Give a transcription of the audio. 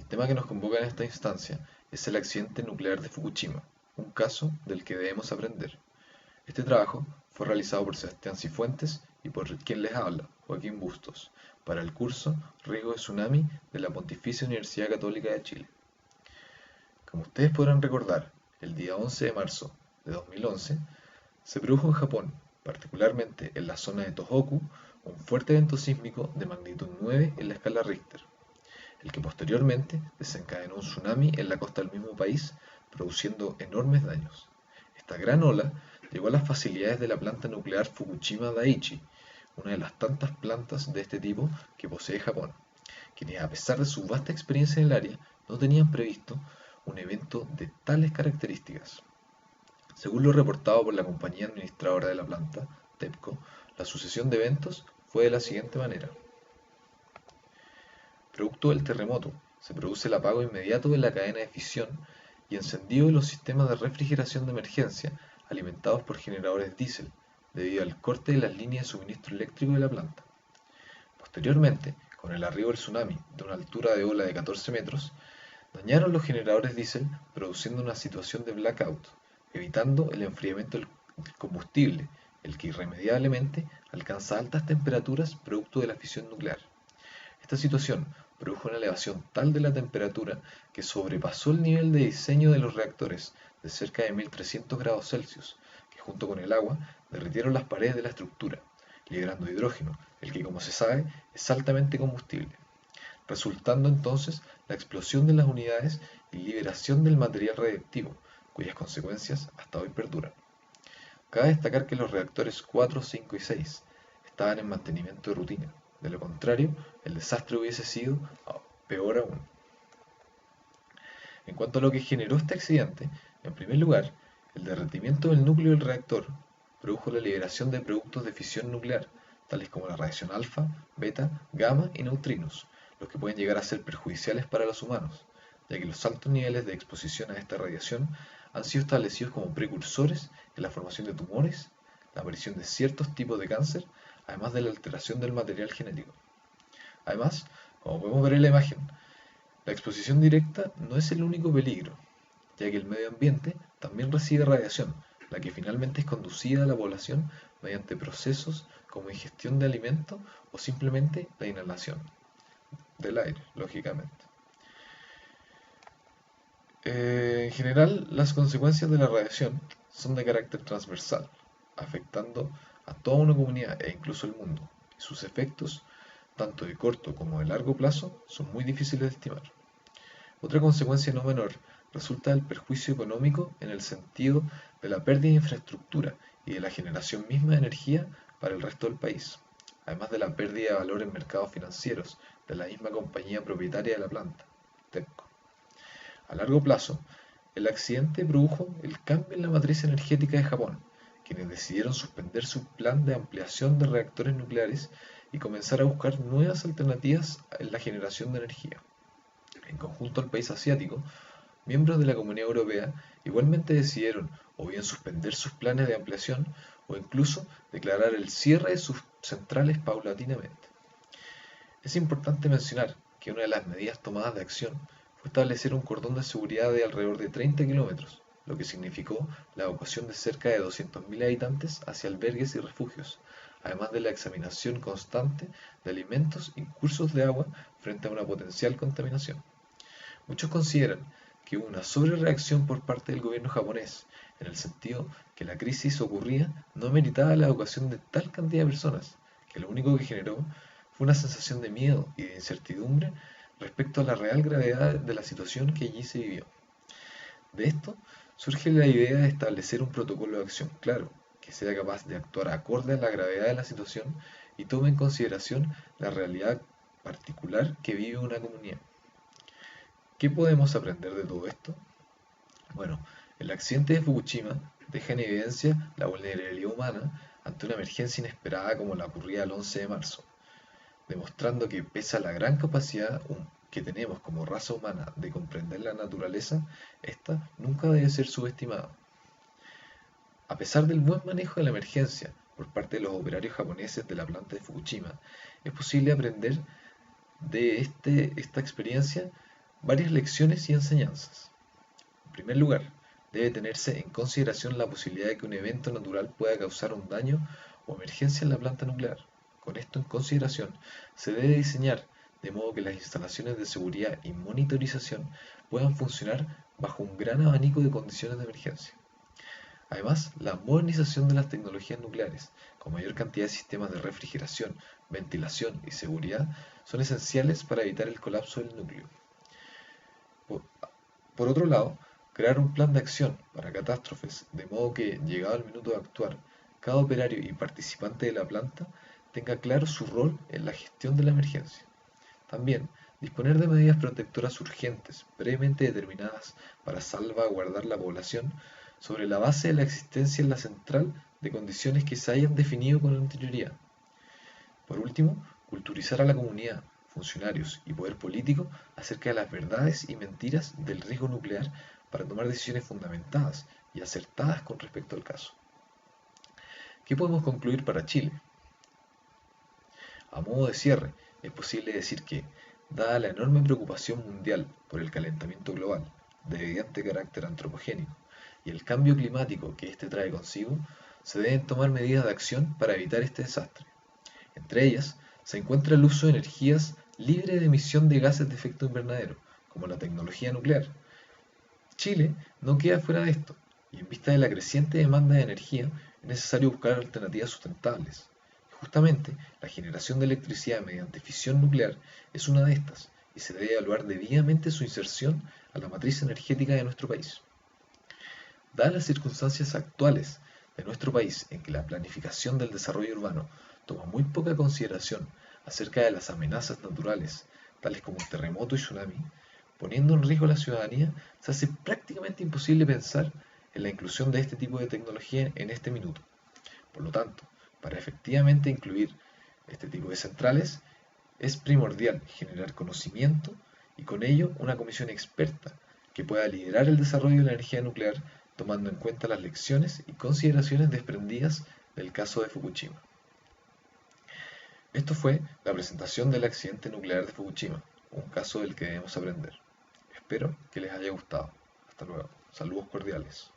tema que nos convoca en esta instancia es el accidente nuclear de Fukushima, un caso del que debemos aprender. Este trabajo fue realizado por Sebastián Cifuentes y por quien les habla, Joaquín Bustos, para el curso Riesgo de Tsunami de la Pontificia Universidad Católica de Chile. Como ustedes podrán recordar, el día 11 de marzo de 2011 se produjo en Japón, particularmente en la zona de Tohoku, un fuerte evento sísmico de magnitud 9 en la escala Richter, el que posteriormente desencadenó un tsunami en la costa del mismo país, produciendo enormes daños. Esta gran ola llegó a las facilidades de la planta nuclear Fukushima Daiichi, una de las tantas plantas de este tipo que posee Japón, quienes a pesar de su vasta experiencia en el área, no tenían previsto un evento de tales características. Según lo reportado por la compañía administradora de la planta, TEPCO, la sucesión de eventos fue de la siguiente manera. Producto del terremoto, se produce el apago inmediato de la cadena de fisión y encendido de los sistemas de refrigeración de emergencia alimentados por generadores diésel, debido al corte de las líneas de suministro eléctrico de la planta. Posteriormente, con el arribo del tsunami de una altura de ola de 14 metros, dañaron los generadores diésel produciendo una situación de blackout, evitando el enfriamiento del combustible, el que irremediablemente alcanza altas temperaturas producto de la fisión nuclear. Esta situación produjo una elevación tal de la temperatura que sobrepasó el nivel de diseño de los reactores de cerca de 1300 grados Celsius, que junto con el agua derritieron las paredes de la estructura, liberando hidrógeno, el que como se sabe es altamente combustible, resultando entonces la explosión de las unidades y liberación del material radiactivo, cuyas consecuencias hasta hoy perduran. Cabe destacar que los reactores 4, 5 y 6 estaban en mantenimiento de rutina. De lo contrario, el desastre hubiese sido peor aún. En cuanto a lo que generó este accidente, en primer lugar, el derretimiento del núcleo del reactor produjo la liberación de productos de fisión nuclear, tales como la radiación alfa, beta, gamma y neutrinos, los que pueden llegar a ser perjudiciales para los humanos, ya que los altos niveles de exposición a esta radiación han sido establecidos como precursores en la formación de tumores, la aparición de ciertos tipos de cáncer, además de la alteración del material genético. Además, como podemos ver en la imagen, la exposición directa no es el único peligro, ya que el medio ambiente también recibe radiación, la que finalmente es conducida a la población mediante procesos como ingestión de alimentos o simplemente la inhalación del aire, lógicamente. En general, las consecuencias de la radiación son de carácter transversal, afectando a toda una comunidad e incluso el mundo, y sus efectos, tanto de corto como de largo plazo, son muy difíciles de estimar. Otra consecuencia no menor resulta del perjuicio económico en el sentido de la pérdida de infraestructura y de la generación misma de energía para el resto del país, además de la pérdida de valor en mercados financieros de la misma compañía propietaria de la planta, TEPCO. A largo plazo, el accidente produjo el cambio en la matriz energética de Japón, quienes decidieron suspender su plan de ampliación de reactores nucleares y comenzar a buscar nuevas alternativas en la generación de energía. En conjunto al país asiático, miembros de la Comunidad Europea igualmente decidieron o bien suspender sus planes de ampliación o incluso declarar el cierre de sus centrales paulatinamente. Es importante mencionar que una de las medidas tomadas de acción fue establecer un cordón de seguridad de alrededor de 30 kilómetros, lo que significó la evacuación de cerca de 200.000 habitantes hacia albergues y refugios, además de la examinación constante de alimentos y cursos de agua frente a una potencial contaminación. Muchos consideran que hubo una sobrereacción por parte del gobierno japonés, en el sentido que la crisis ocurrida no meritaba la evacuación de tal cantidad de personas, que lo único que generó fue una sensación de miedo y de incertidumbre respecto a la real gravedad de la situación que allí se vivió. De esto surge la idea de establecer un protocolo de acción claro, que sea capaz de actuar acorde a la gravedad de la situación y tome en consideración la realidad particular que vive una comunidad. ¿Qué podemos aprender de todo esto? Bueno, el accidente de Fukushima deja en evidencia la vulnerabilidad humana ante una emergencia inesperada como la ocurrida el 11 de marzo, demostrando que pese a la gran capacidad que tenemos como raza humana de comprender la naturaleza, esta nunca debe ser subestimada. A pesar del buen manejo de la emergencia por parte de los operarios japoneses de la planta de Fukushima, es posible aprender de esta experiencia varias lecciones y enseñanzas. En primer lugar, debe tenerse en consideración la posibilidad de que un evento natural pueda causar un daño o emergencia en la planta nuclear. Con esto en consideración, se debe diseñar de modo que las instalaciones de seguridad y monitorización puedan funcionar bajo un gran abanico de condiciones de emergencia. Además, la modernización de las tecnologías nucleares, con mayor cantidad de sistemas de refrigeración, ventilación y seguridad, son esenciales para evitar el colapso del núcleo. Por, por otro lado, crear un plan de acción para catástrofes, de modo que, llegado el minuto de actuar, cada operario y participante de la planta tenga claro su rol en la gestión de la emergencia. También, disponer de medidas protectoras urgentes, previamente determinadas para salvaguardar la población, sobre la base de la existencia en la central de condiciones que se hayan definido con anterioridad. Por último, culturizar a la comunidad, funcionarios y poder político acerca de las verdades y mentiras del riesgo nuclear para tomar decisiones fundamentadas y acertadas con respecto al caso. ¿Qué podemos concluir para Chile? A modo de cierre, es posible decir que, dada la enorme preocupación mundial por el calentamiento global, de evidente carácter antropogénico, y el cambio climático que éste trae consigo, se deben tomar medidas de acción para evitar este desastre. Entre ellas, se encuentra el uso de energías libres de emisión de gases de efecto invernadero, como la tecnología nuclear. Chile no queda fuera de esto, y en vista de la creciente demanda de energía, es necesario buscar alternativas sustentables. Justamente, la generación de electricidad mediante fisión nuclear es una de estas, y se debe evaluar debidamente su inserción a la matriz energética de nuestro país. Dadas las circunstancias actuales de nuestro país en que la planificación del desarrollo urbano toma muy poca consideración acerca de las amenazas naturales, tales como el terremoto y tsunami, poniendo en riesgo a la ciudadanía, se hace prácticamente imposible pensar en la inclusión de este tipo de tecnología en este minuto. Por lo tanto, para efectivamente incluir este tipo de centrales, es primordial generar conocimiento y con ello una comisión experta que pueda liderar el desarrollo de la energía nuclear tomando en cuenta las lecciones y consideraciones desprendidas del caso de Fukushima. Esto fue la presentación del accidente nuclear de Fukushima, un caso del que debemos aprender. Espero que les haya gustado. Hasta luego. Saludos cordiales.